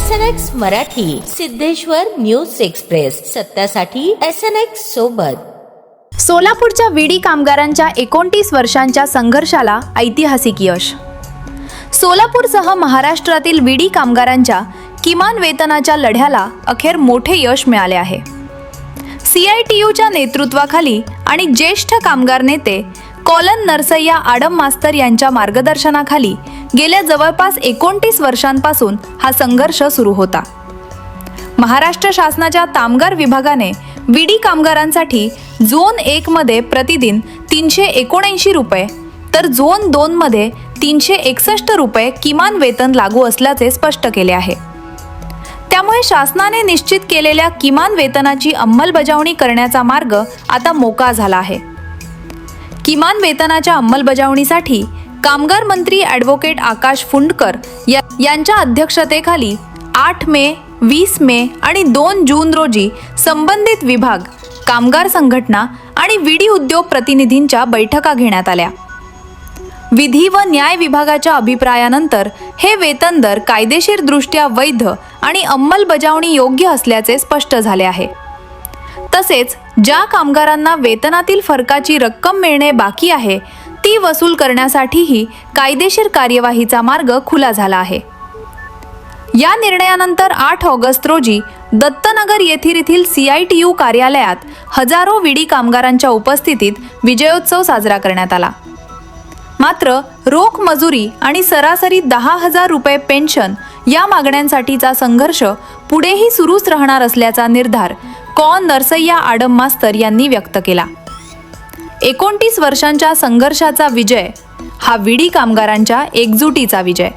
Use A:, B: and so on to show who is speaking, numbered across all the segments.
A: SNX Marathi, Siddheshwar news express, सत्यासाठी SNX सोबत।
B: सोलापूरच्या विडी कामगारांच्या 29 वर्षांच्या संघर्षाला ऐतिहासिक यश। सोलापूरसह महाराष्ट्रातील विडी कामगारांच्या किमान वेतनाच्या लढ्याला अखेर मोठे यश मिळाले आहे। CITUच्या नेतृत्वाखाली आणि ज्येष्ठ कामगार नेते कॉलन नरसय्या आडम मास्तर यांच्या मार्गदर्शनाखाली गेल्या जवळपास 29 वर्षांपासून हा संघर्ष सुरू होता। महाराष्ट्र शासनाच्या कामगार विभागाने विडी कामगारांसाठी झोन 1 मध्ये प्रतिदिन 379 रुपये तर झोन 2 मध्ये 361 रुपये किमान वेतन लागू असल्याचे स्पष्ट केले आहे। त्यामुळे शासनाने निश्चित केलेल्या किमान वेतनाची अंमलबजावणी करण्याचा मार्ग आता मोकळा झाला आहे। किमान वेतनाच्या अंमलबजावणीसाठी कामगार मंत्री ॲडव्होकेट आकाश फुंडकर यांच्या अध्यक्षतेखाली 8 मे, 20 मे आणि 2 जून रोजी संबंधित विभाग, कामगार संघटना आणि विडी उद्योग प्रतिनिधींच्या बैठका घेण्यात आल्या। विधी व न्याय विभागाच्या अभिप्रायानंतर हे वेतन दर कायदेशीरदृष्ट्या वैध आणि अंमलबजावणी योग्य असल्याचे स्पष्ट झाले आहे। तसेच ज्या कामगारांना वेतनातील फरकाची रक्कम मिळणे बाकी आहे ती वसूल करण्यासाठीही कायदेशीर कार्यवाहीचा मार्ग खुला झाला आहे। या निर्णयानंतर 8 ऑगस्ट रोजी दत्तनगर येथील CITU कार्यालयात हजारो विडी कामगारांच्या उपस्थितीत विजयोत्सव साजरा करण्यात आला। मात्र रोख मजुरी आणि सरासरी 10,000 रुपये पेन्शन या मागण्यांसाठीचा संघर्ष पुढेही सुरूच राहणार असल्याचा निर्धार कॉ नरसय्या आडम मास्तर यांनी व्यक्त केला। 29 वर्षांच्या संघर्षाचा विजय हा विडी कामगारांच्या एकजुटीचा विजय।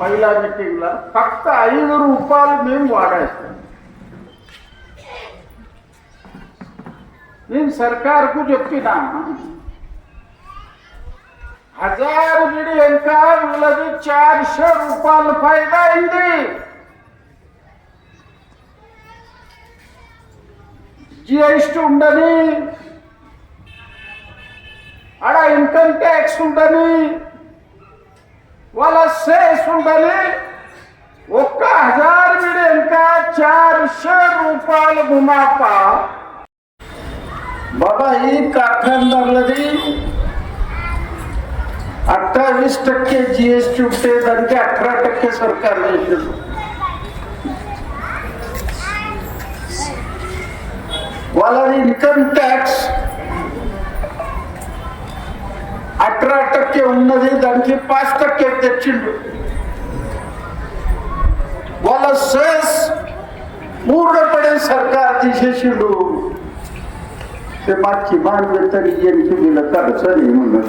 C: पहिला मीटिंगला फक्त 5 रुपयाला మేము वाढायचं। నేను సర్కార్కు చెప్పినా 1000 విడి ఇంకా వీళ్ళది 400 రూపాయల ఫైదా అయింది। GST ఉండని, ఆడ ఇన్కమ్ ట్యాక్స్ ఉండని, వాళ్ళ సెస్ ఉండని, 1000 విడి ఇంకా 400 రూపాయలు మునాఫా। बाबा ही कारखानदारलदी 28% GST ఉంటే దానికి 18% सरकार వేసింది। వాళ్ళది ఇన్కమ్ ట్యాక్స్ 18% ఉన్నది దానికి 5% తెచ్చిండు। వాళ్ళ సెస్ పూర్ణపడే सरकार తీసేసిండు। ते किमान वेतन यांची दिलं खर्च नाही म्हणून